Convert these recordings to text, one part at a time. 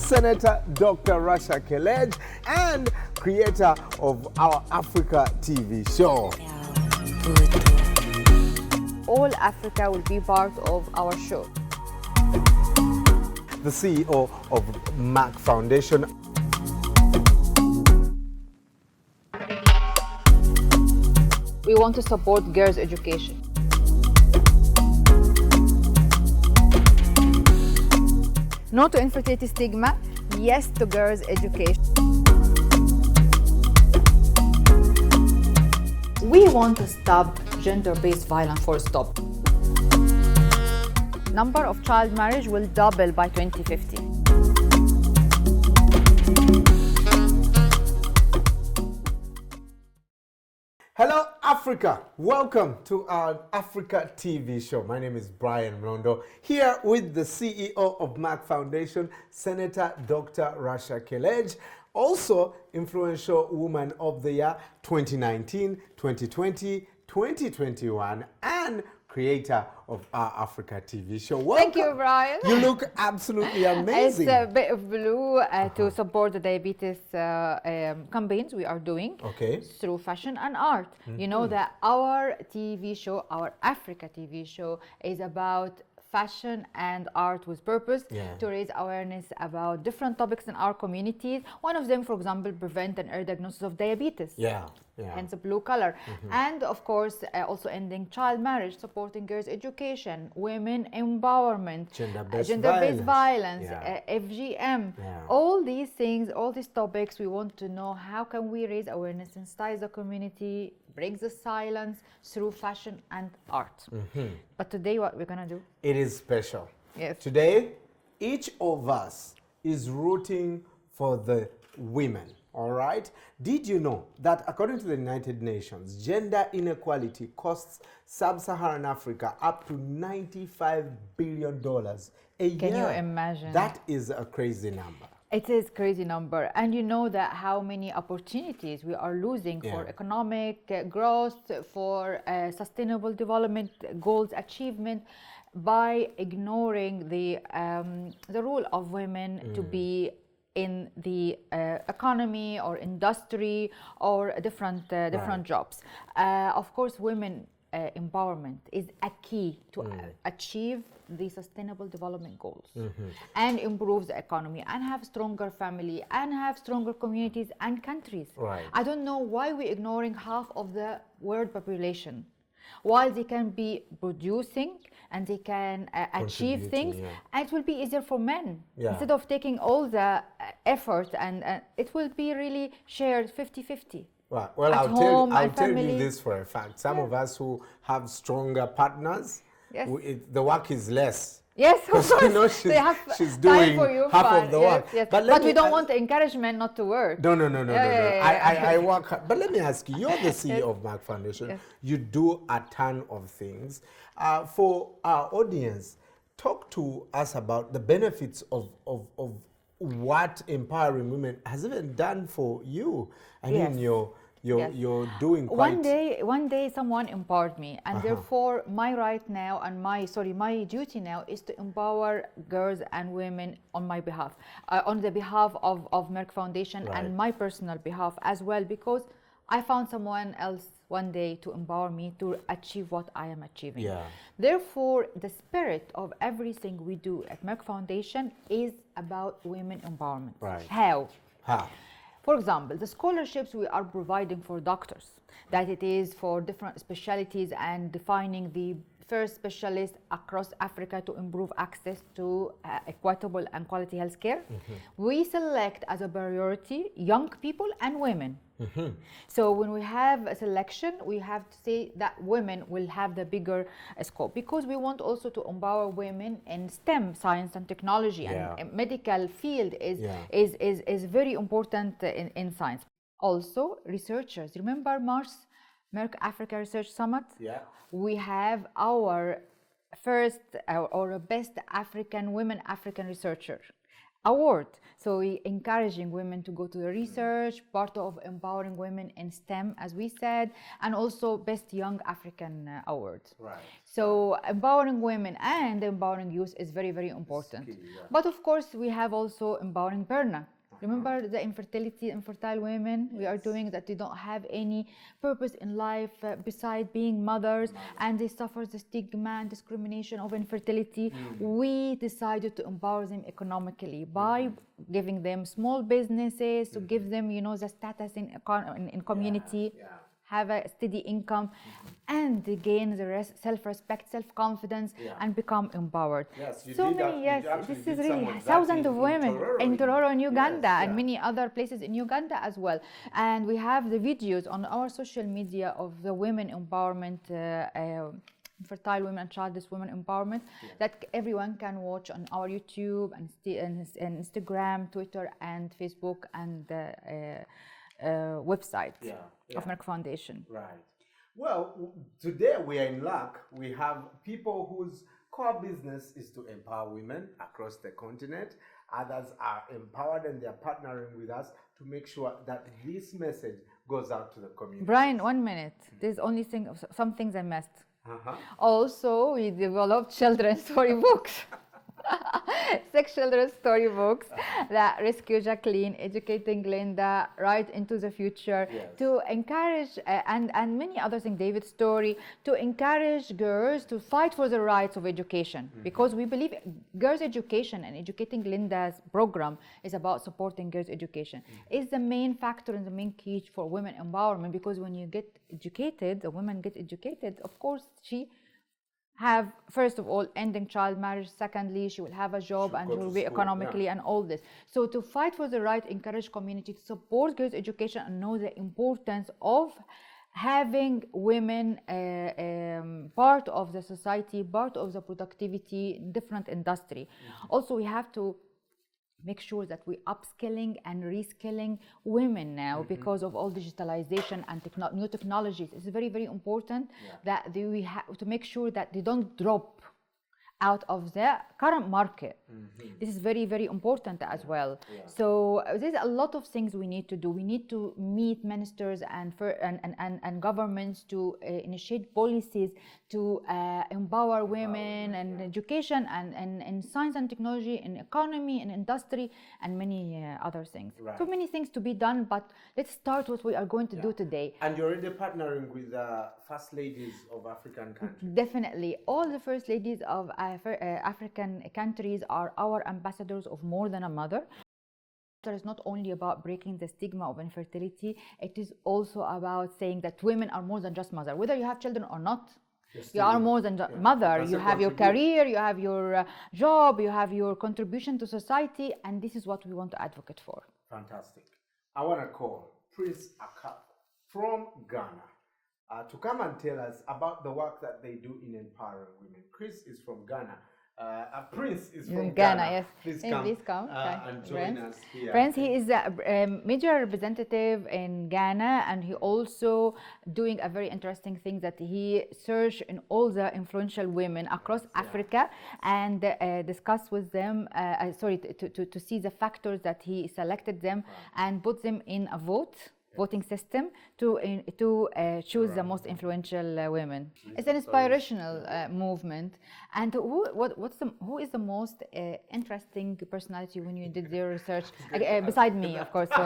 Senator Dr. Rasha Kelej, and creator of our Africa TV show. All Africa will be part of our show. The CEO of Merck Foundation. We want to support girls' education. No to infertility stigma, yes to girls' education. We want to stop gender-based violence, full stop. Number of child marriage will double by 2050. Hello, Africa. Welcome to our Africa TV show. My name is Brian Mlondo, here with the CEO of Merck Foundation, Senator Dr. Rasha Kelej, also Influential Woman of the Year 2019, 2020, 2021, and creator of our Africa TV show. Welcome. Thank you, Brian. You look absolutely amazing. It's a bit of blue to support the diabetes campaigns we are doing through fashion and art. You know that our TV show, our Africa TV show, is about fashion and art with purpose to raise awareness about different topics in our communities. One of them, for example, prevent and early diagnosis of diabetes. Hence the blue color. And of course, also ending child marriage, supporting girls' education, women empowerment, gender-based violence, FGM. All these things, all these topics, we want to know how can we raise awareness, sensitize the community, break the silence through fashion and art. But today, what we're gonna do? It is special. Yes. Today, each of us is rooting for the women. All right. Did you know that according to the United Nations, gender inequality costs sub-Saharan Africa up to $95 billion a year? Can you imagine? That is a crazy number. It is a crazy number. And you know that how many opportunities we are losing for economic growth, for sustainable development goals achievement by ignoring the role of women to be in the economy or industry or different jobs. Of course, women empowerment is a key to achieve the sustainable development goals and improve the economy and have stronger family and have stronger communities and countries. I don't know why we're ignoring half of the world population. While they can be producing and they can achieve things, and it will be easier for men. Instead of taking all the effort, and it will be really shared 50-50. Well, I'll tell you this for a fact. Some of us who have stronger partners, the work is less. Yes, of course. You know, she's doing half of the work. But we don't want encouragement not to work. No. I work hard. But let me ask you, you're the CEO of Merck Foundation. You do a ton of things. For our audience, talk to us about the benefits of what empowering women has even done for you. I mean, you're doing quite... One day someone empowered me, and therefore my right now and my duty now is to empower girls and women on my behalf, on the behalf of Merck Foundation and my personal behalf as well, because I found someone else one day to empower me to achieve what I am achieving. Therefore, the spirit of everything we do at Merck Foundation is about women empowerment. How? For example, the scholarships we are providing for doctors, that it is for different specialties and defining the first specialist across Africa to improve access to equitable and quality healthcare. We select as a priority young people and women. So when we have a selection, we have to say that women will have the bigger scope, because we want also to empower women in STEM, science and technology, and medical field is very important in science. Also, researchers. Remember Merck Africa Research Summit? We have our first or best African African researcher. award. So we encouraging women to go to the research, part of empowering women in STEM, as we said, and also Best Young African Award. Right. So empowering women and empowering youth is very, very important. Key, yeah. But of course, we have also empowering Berna. Remember the infertile women we are doing that they don't have any purpose in life beside being mothers, and they suffer the stigma and discrimination of infertility. We decided to empower them economically by giving them small businesses, to give them, you know, the status in community. Have a steady income, and they gain the self-respect, self-confidence, and become empowered. Yes, you So did many, that. yes, this is really thousands of women in Tororo, in Uganda, and many other places in Uganda as well. And we have the videos on our social media of the women empowerment, fertile women and childless women empowerment, that everyone can watch on our YouTube and Instagram, Twitter, and Facebook, and website of Merck Foundation. Right. Well, today we are in luck. We have people whose core business is to empower women across the continent. Others are empowered and they are partnering with us to make sure that this message goes out to the community. Brian, 1 minute. There's only some things I missed. Also, we developed children's storybooks. 6 children's storybooks that rescue Jacqueline, educating Linda right into the future, to encourage and many other things, David's story, to encourage girls to fight for the rights of education, because we believe girls' education and educating Linda's program is about supporting girls' education. Is the main factor and the main key for women empowerment, because when you get educated, the women get educated, of course she have, first of all, ending child marriage. Secondly, she will have a job and she will be economically and all this. So to fight for the right, encourage community to support girls' education and know the importance of having women part of the society, part of the productivity, different industry. Also, we have to make sure that we upskilling and reskilling women now because of all digitalization and new technologies. It's very, very important that we have to make sure that they don't drop out of the current market. This is very, very important as well. So there's a lot of things we need to do. We need to meet ministers and governments to initiate policies to empower women and education and science and technology and economy and industry and many other things. So many things to be done, but let's start what we are going to do today. And you're already partnering with first ladies of African countries. Definitely. All the first ladies of African countries are our ambassadors of More Than a Mother. It is not only about breaking the stigma of infertility, it is also about saying that women are more than just mother. Whether you have children or not, you are more than mother. You have your career, you have your job, you have your contribution to society, and this is what we want to advocate for. Fantastic. I want to call Prince Akap from Ghana to come and tell us about the work that they do in empowering women. Chris is from Ghana. Prince is from Ghana. Yes. Please come and join us here. Prince, he is a major representative in Ghana, and he also doing a very interesting thing that he searched in all the influential women across Africa and discuss with them, to see the factors that he selected them and put them in a voting system to choose the most influential women. It's an inspirational movement. And who is the most interesting personality when you did your research? Beside me, of course. So,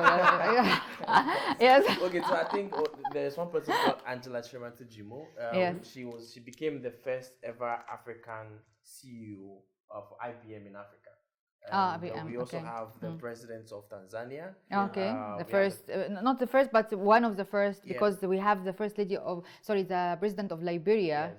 yes. Okay, so I think there's one person called Angela Chirmantu-Jimo. She became the first ever African CEO of IBM in Africa. We also have the president of Tanzania. Okay, the first, not the first, but one of the first, because we have the first lady of, the president of Liberia.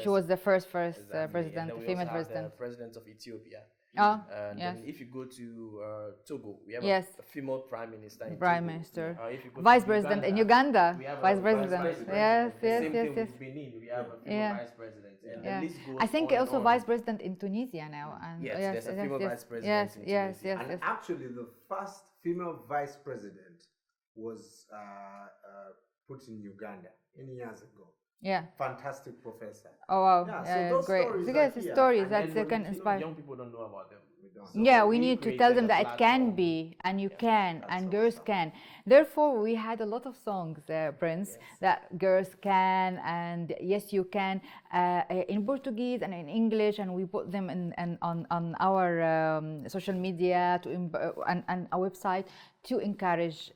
She was the first president, female president. The president of Ethiopia. And then if you go to Togo, we have a female prime minister. Vice president in Uganda. We have vice president. Yes. Same thing with Benin, we have a female vice president. And the list goes I think also vice president in Tunisia now. And there's a female vice president. Yes. And actually, the first female vice president was put in Uganda many years ago. Yeah. Fantastic professor. Oh wow. So great. Stories because stories that they can inspire. inspire. Young people don't know about them. done. Yeah, we need to tell them that it can be, and you can, and girls can. Therefore, we had a lot of songs, Prince, that girls can, and yes, you can, in Portuguese and in English, and we put them on our social media and our website to encourage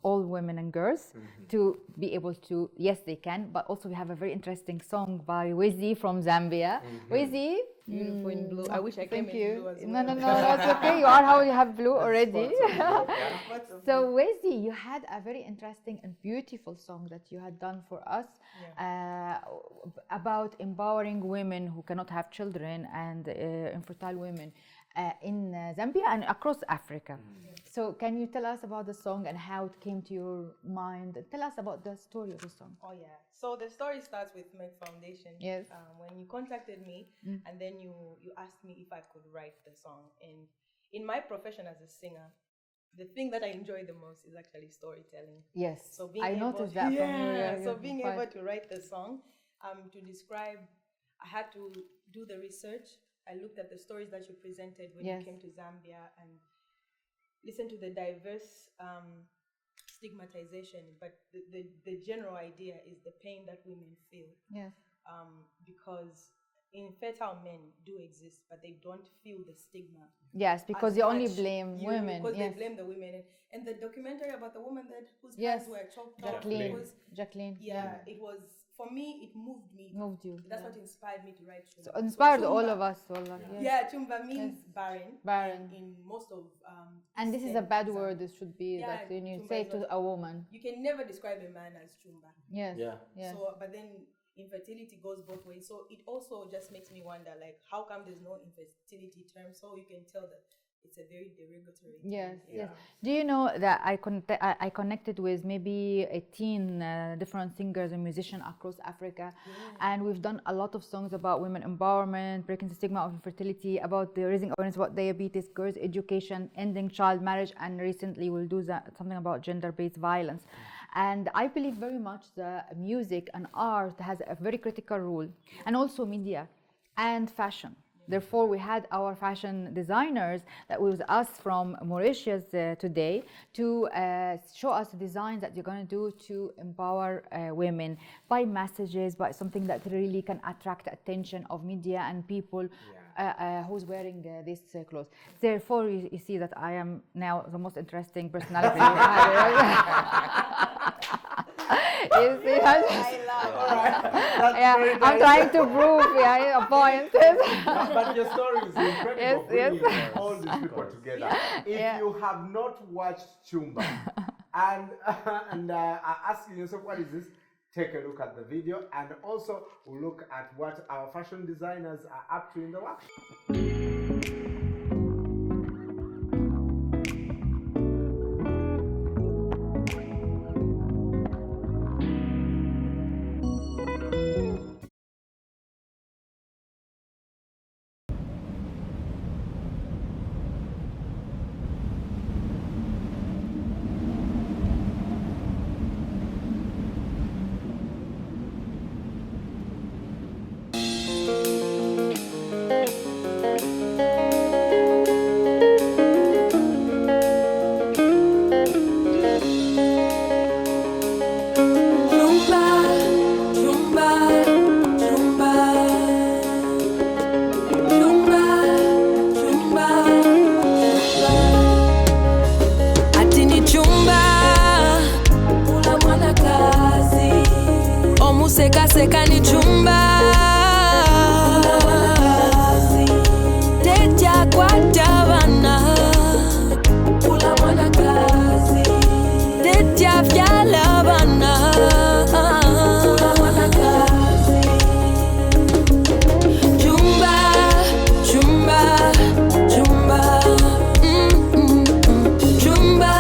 all women and girls to be able to, yes, they can, but also we have a very interesting song by Wizzy from Zambia. Wizzy, beautiful in blue. I wish I came in blue as well. No, it's okay. You are how you have blue already. So Wizzy, you had a very interesting and beautiful song that you had done for us about empowering women who cannot have children and infertile women in Zambia and across Africa. So can you tell us about the song and how it came to your mind? Tell us about the story of the song. Oh yeah. So the story starts with Merck Foundation. Yes. When you contacted me and then you asked me if I could write the song. And in my profession as a singer, the thing that I enjoy the most is actually storytelling. Yes. So being I noticed that from you. So being able to write the song, to describe, I had to do the research. I looked at the stories that you presented when you came to Zambia and listened to the diverse stigmatization, but the general idea is the pain that women feel. Yes. Because infertile men do exist, but they don't feel the stigma. Yes, because you only blame women. Because they blame the women. And the documentary about the woman whose hands were chopped off. Jacqueline. Yeah, it was, for me, it moved me. Moved you. That's what inspired me to write Chumba. So inspired so all of us. Chumba means barren. Barren. In most of and this is a bad word. It should be that when you say to a woman. You can never describe a man as Chumba. Yes. Yeah. So, but then infertility goes both ways. So it also just makes me wonder, like, how come there's no infertility term? So you can tell that it's a very derogatory term. Yes. Do you know that I connected with maybe 18 different singers and musicians across Africa, and we've done a lot of songs about women empowerment, breaking the stigma of infertility, about the raising awareness about diabetes, girls' education, ending child marriage, and recently we'll do something about gender-based violence. And I believe very much that music and art has a very critical role, and also media and fashion. Therefore, we had our fashion designers that was us from Mauritius today to show us the designs that you're going to do to empower women by messages, by something that really can attract the attention of media and people who's wearing these clothes. Therefore, you see that I am now the most interesting personality. You see, I'm trying to prove a point. But your story is incredible. Yes. All these people together. If you have not watched Chumba and are asking yourself, what is this? Take a look at the video, and also look at what our fashion designers are up to in the workshop. Seka ni chumba teja kwa tabana ula mwana kazi teja vyala bana ula mwana kazi chumba chumba chumba chumba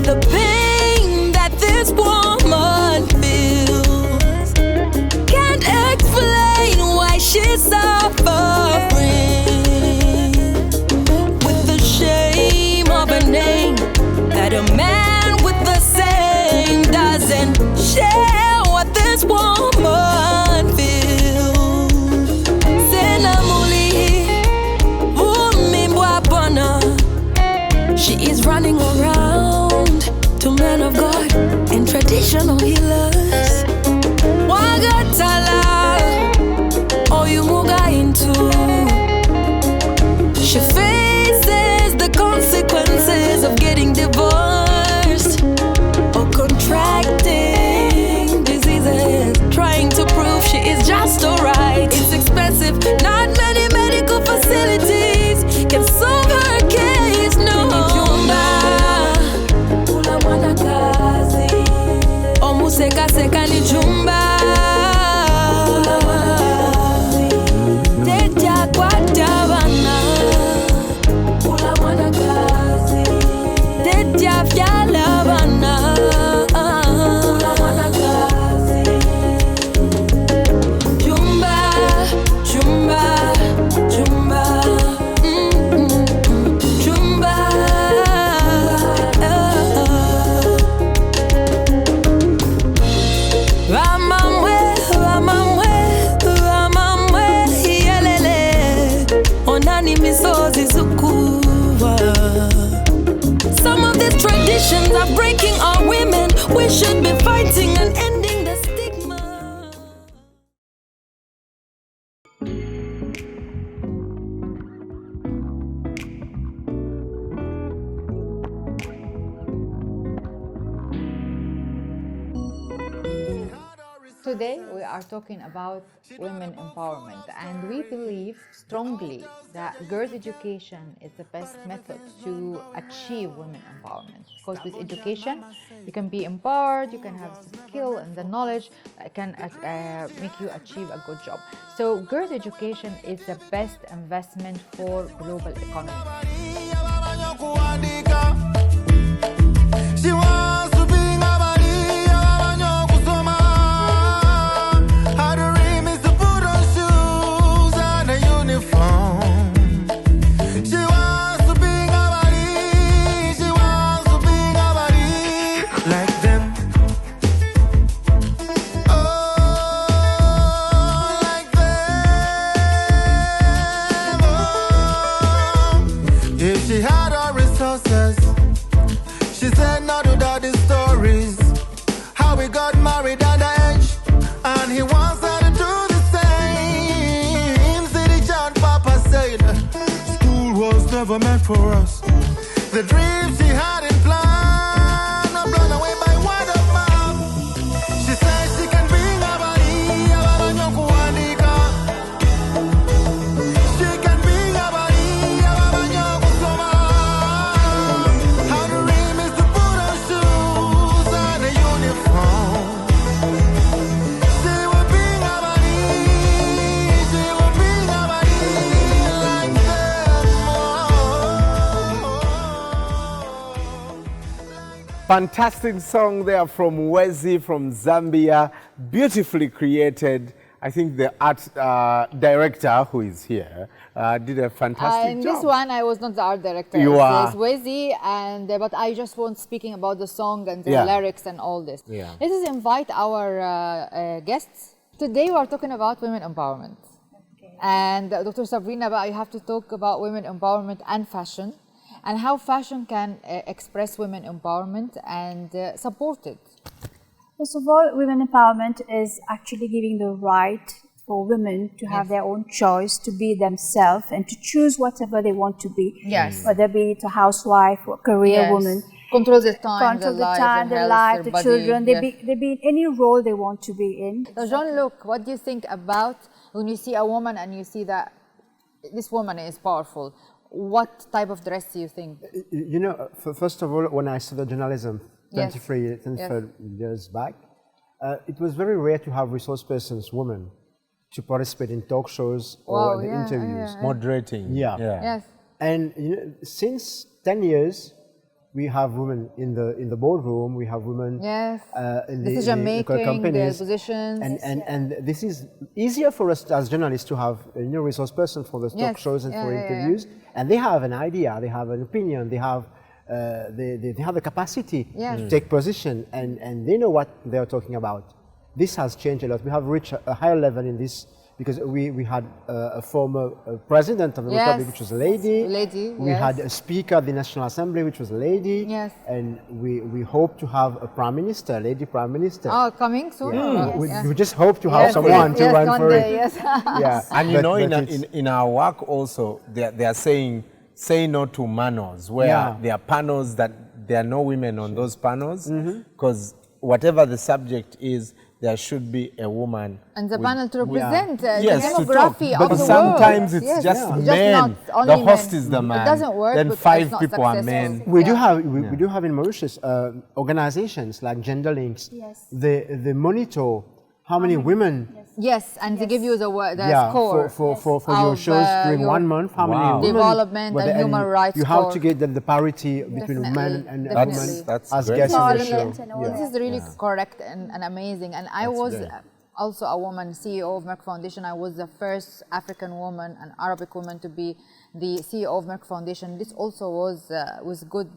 the pain that chumba teja kwatabana ula mwanakazi teja vyala bana ula mwanakazi chumba chumba chumba chumba ramamwe ramamwe ramamwe yelele onani misozi zukuwa. Some of these traditions are breaking our women. We should be fighting and ending the stigma. Today we are talking about women empowerment, and we believe strongly that girls' education is the best method to achieve women empowerment, because with education you can be empowered, you can have the skill and the knowledge that can make you achieve a good job. So girls' education is the best investment for global economy. She wants to be never meant for us. The dreams she had in plan are blown away by word of mouth. She says she can bring a body, she can bring a body, how the dream is to put on shoes and a uniform. She will bring a body, she will bring a body like that. Fantastic song there from Wezi from Zambia, beautifully created. I think the art director who is here did a fantastic in job. This one, I was not the art director. You are. It's Wezi, and but I just want speaking about the song and the Yeah. lyrics and all this. Yeah. Let us invite our guests. Today we are talking about women empowerment. Okay. And Dr. Sabrina, I have to talk about women empowerment and fashion, and how fashion can express women empowerment and support it. First of all, women empowerment is actually giving the right for women to have their own choice, to be themselves and to choose whatever they want to be. Yes. Whether be it a housewife or career woman. Control the time, Control the time, their life, the children. They be in any role they want to be in. So Jean-Luc, what do you think about when you see a woman and you see that this woman is powerful? What type of dress do you think? You know, first of all, when I studied journalism 23 years back, it was very rare to have resource persons, women, to participate in talk shows or the interviews. Moderating. Yes. And you know, since 10 years, we have women in the boardroom, we have women in the companies, the positions. And this is easier for us as journalists to have a resource person for the talk shows and for interviews. And they have an idea, they have an opinion, they have the capacity to take position, and they know what they are talking about. This has changed a lot. We have reached a higher level in this because we had a former president of the Republic, which was a lady. We had a speaker of the National Assembly, which was a lady. And we hope to have a prime minister, a lady prime minister. Oh, coming soon? We just hope to have someone to run for it. And you know, in our work also, they are saying, say no to manos, where there are panels that there are no women on those panels, because whatever the subject is, there should be a woman. And the panel to represent the yes, demography but of the sometimes world. it's Yes. just Just men. not only The host men. is the man. It doesn't work. Then but 5 it's not people are successful. men. We do have in Mauritius organizations like Gender Links. Yes. They monitor how many women. Yes, and they give you the For score your of, shows during your 1 month, how many women. development and human rights You have score. to get the parity between men and women That's as great. guests on the show. Parliament and all This is really correct and amazing. And I was great. also a woman, CEO of Merck Foundation. I was the first African woman, an Arabic woman, to be the CEO of Merck Foundation. This also was good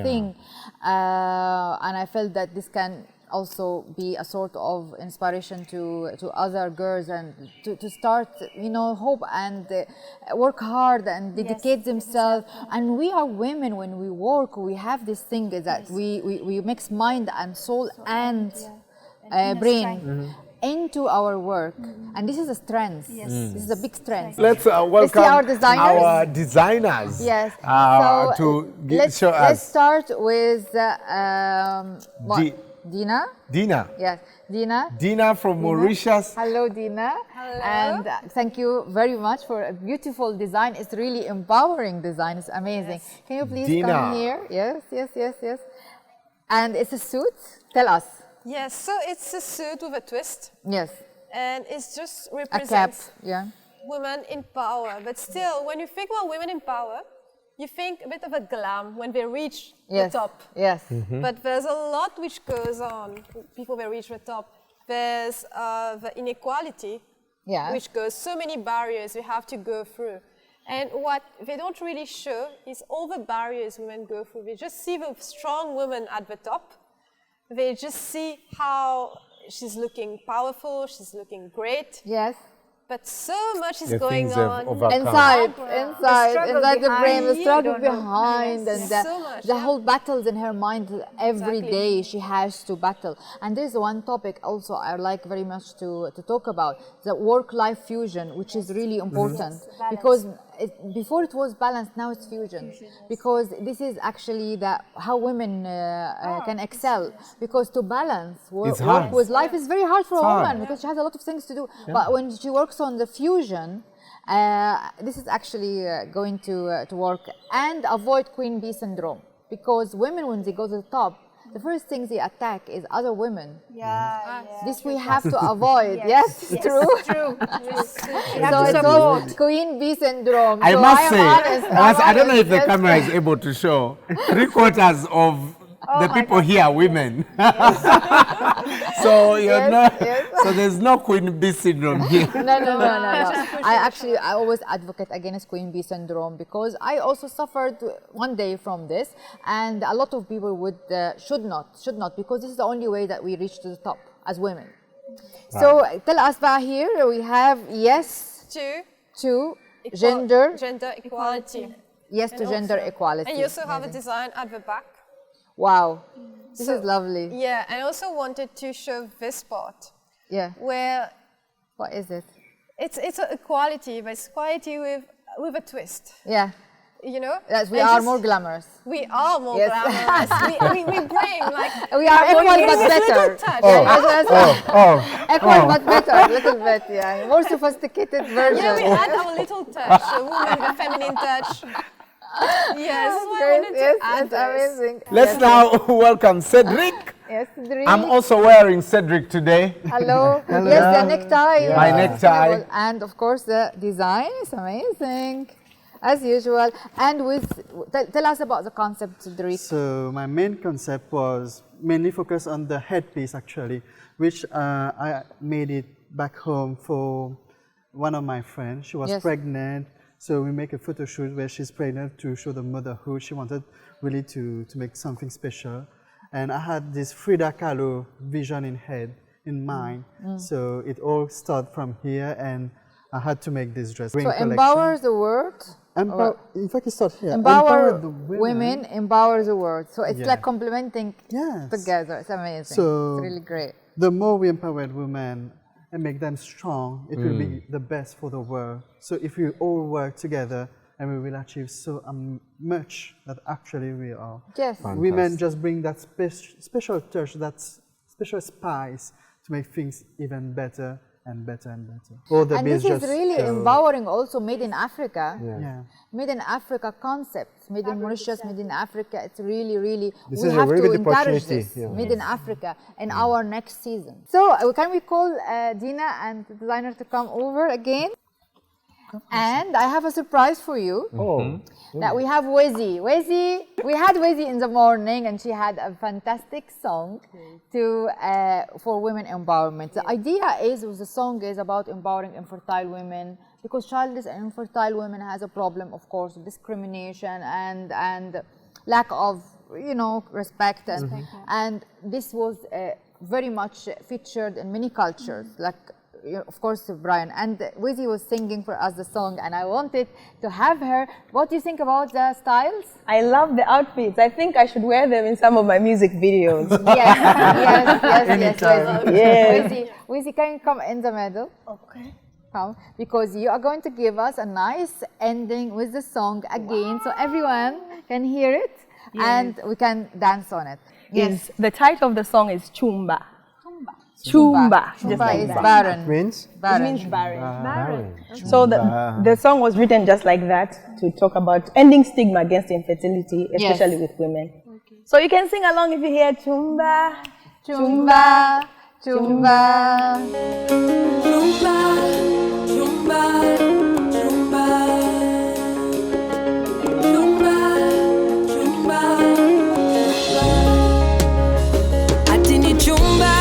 thing, and I felt that this can also be a sort of inspiration to other girls and to start, hope and work hard and dedicate themselves. And we are women. When we work, we have this thing that we mix mind and soul and brain into our work, and this is a strength. This is a big strength. Let's welcome our designers. our designers. Yes. Show us. Let's start with Dina. Dina. Yes, Dina. Dina from Mauritius. Hello, Dina. Hello. And thank you very much for a beautiful design. It's really empowering design. It's amazing. Yes. Can you please Dina. come here? Yes. And it's a suit. Tell us. Yes, so it's a suit with a twist. Yes. And it's just A cap. represents Yeah. women in power. But still, when you think about women in power, you think a bit of a glam when they reach Yes. the top. Yes. But there's a lot which goes on before they reach the top. There's the inequality, Yeah. which goes so many barriers we have to go through. And what they don't really show is all the barriers women go through. They just see the strong woman at the top. They just see how she's looking powerful, she's looking great. Yes. But so much is The going things they've on. overcome. Inside struggle the brain, the behind, struggle you don't know. behind, Yes, and so much, the yeah. whole battles in her mind every Exactly. day she has to battle. And there's one topic also I like very much to talk about, the work-life fusion, which is really important. Balance. Because before it was balanced, now it's fusion. Because this is actually how women can excel. Because to balance It's work hard. with life is very hard for a hard. woman, because she has a lot of things to do. But when she works on the fusion, this is actually going to work and avoid queen bee syndrome. Because women, when they go to the top, the first thing they attack is other women. This we have to avoid. Yes, it's true. True. So it's called queen bee syndrome. I So must am say, honest, I don't know if the yes. camera is able to show. 3/4 of the people here are women. So you're not. So there's no queen bee syndrome here. No. I always advocate against queen bee syndrome, because I also suffered one day from this, and a lot of people should not, because this is the only way that we reach to the top as women. So tell us about here. We have yes to gender equality. Yes to gender equality. And you also have a design at the back. Wow, this is lovely. Yeah, and I also wanted to show this part. Yeah. Where What is it? it's a equality, but it's equality with a twist. Yeah. You know? Yes, we And are just- more glamorous. We are more Yes. glamorous. we bring like We are equal but this better. little touch. Equal but better, a little bit, yeah. More sophisticated version. Yeah, we add our little touch, a woman with feminine touch. Yes, I wanted to Yes, add it's this. amazing. Let's now welcome Cedric. Yes, Cedric. I'm also wearing Cedric today. Hello. Yes, the necktie. My necktie. And of course, the design is amazing, as usual. And tell us about the concept, Cedric. So my main concept was mainly focused on the headpiece actually, which I made it back home for one of my friends. She was pregnant, so we make a photo shoot where she's pregnant to show the motherhood. She wanted really to make something special. And I had this Frida Kahlo vision in mind. So it all started from here, and I had to make this dress. So empower the world. In fact, it starts here. Empower the women, empower the world. So it's like complementing Yes. together. It's amazing. So it's really great. The more we empower women and make them strong, it will be the best for the world. So if we all work together, and we will achieve so much that actually we are. Yes. Women just bring that special touch, that special spice to make things even better and better and better. And this is really empowering also made in Africa. Yeah. Made in Africa concepts, made in Mauritius, made in Africa. It's really, really, this we is have a really to good encourage opportunity. this, made in Africa, in our next season. So can we call Dina and the designer to come over again? And I have a surprise for you. That we have Wezi. We had Wezi in the morning, and she had a fantastic song for women empowerment. The idea is, the song is about empowering infertile women, because childless and infertile women has a problem, of course, of discrimination and lack of, respect. And this was very much featured in many cultures, like, of course, Brian. And Wezi was singing for us the song, and I wanted to have her. What do you think about the styles? I love the outfits. I think I should wear them in some of my music videos. Yes, Wezi. Yes. Wezi, can you come in the middle? Okay. Come, because you are going to give us a nice ending with the song again, so everyone can hear it and we can dance on it. Yes. The title of the song is Chumba. Chumba. Just like is that. barren. Means? It means barren. Barren. So the song was written just like that, to talk about ending stigma against infertility, especially with women. Okay. So you can sing along if you hear Chumba. Chumba. Chumba. Chumba. Chumba. Chumba. Chumba. Atini chumba.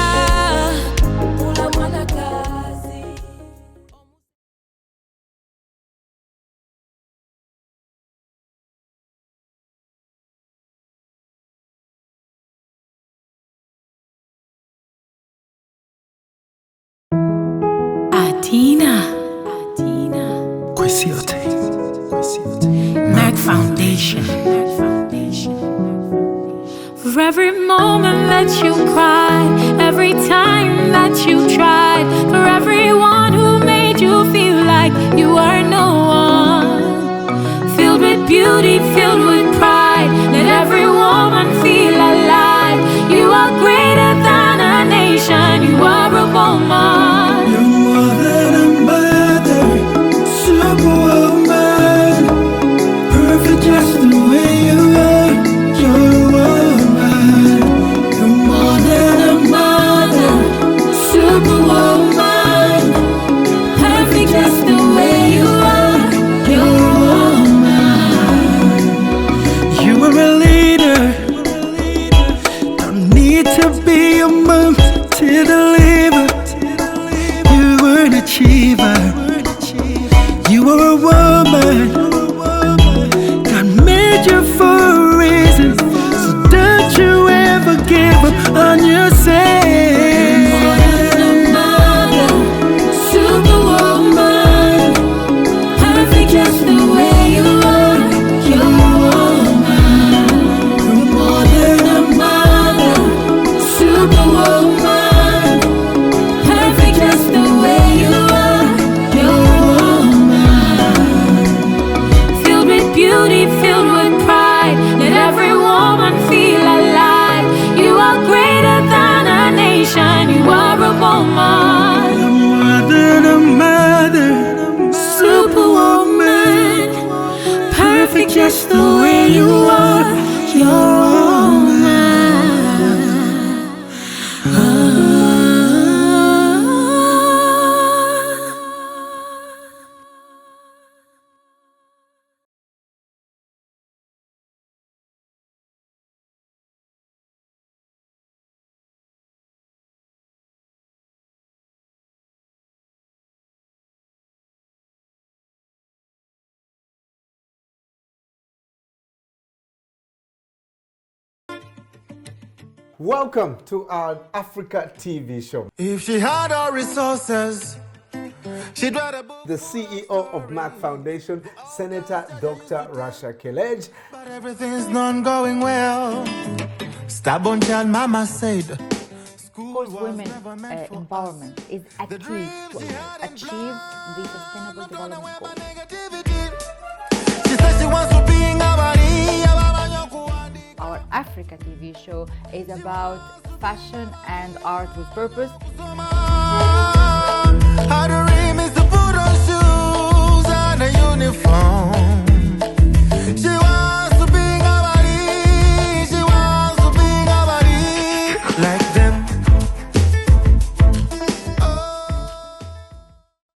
Merck Foundation. For every moment that you cried, every time that you tried, for everyone who made you feel like you are no one, filled with beauty, filled with pride, let every woman feel alive. You are greater than a nation, you are a woman. You're more than a mother, superwoman, perfect just the way you are. You're a woman. You're more than a mother, superwoman, Perfect just the way you are. You're a woman. you are a leader. Don't need to be a mom to deliver. You were an achiever. You are a woman. God made you for a reason, so don't you ever give up on yourself. Superwoman, perfect just the way you are. You're a woman. You're more than a Mother, superwoman, perfect just the way you are. You're a woman, filled with beauty, filled with pride. Let every woman feel alive. You are greater than a nation. You are a woman. more than a mother, Superwoman, perfect just the way you are. You're a woman. Welcome to our Africa TV show. if she had all resources, she'd rather The CEO of Merck Foundation, Senator Dr. Rasha Kelej. but everything's not going well. Stubborn child, mama said. Of course, women empowerment is a key to achieve the Sustainable Development Goals. She said she wants to be in Our Africa TV show is about fashion and art with purpose. How to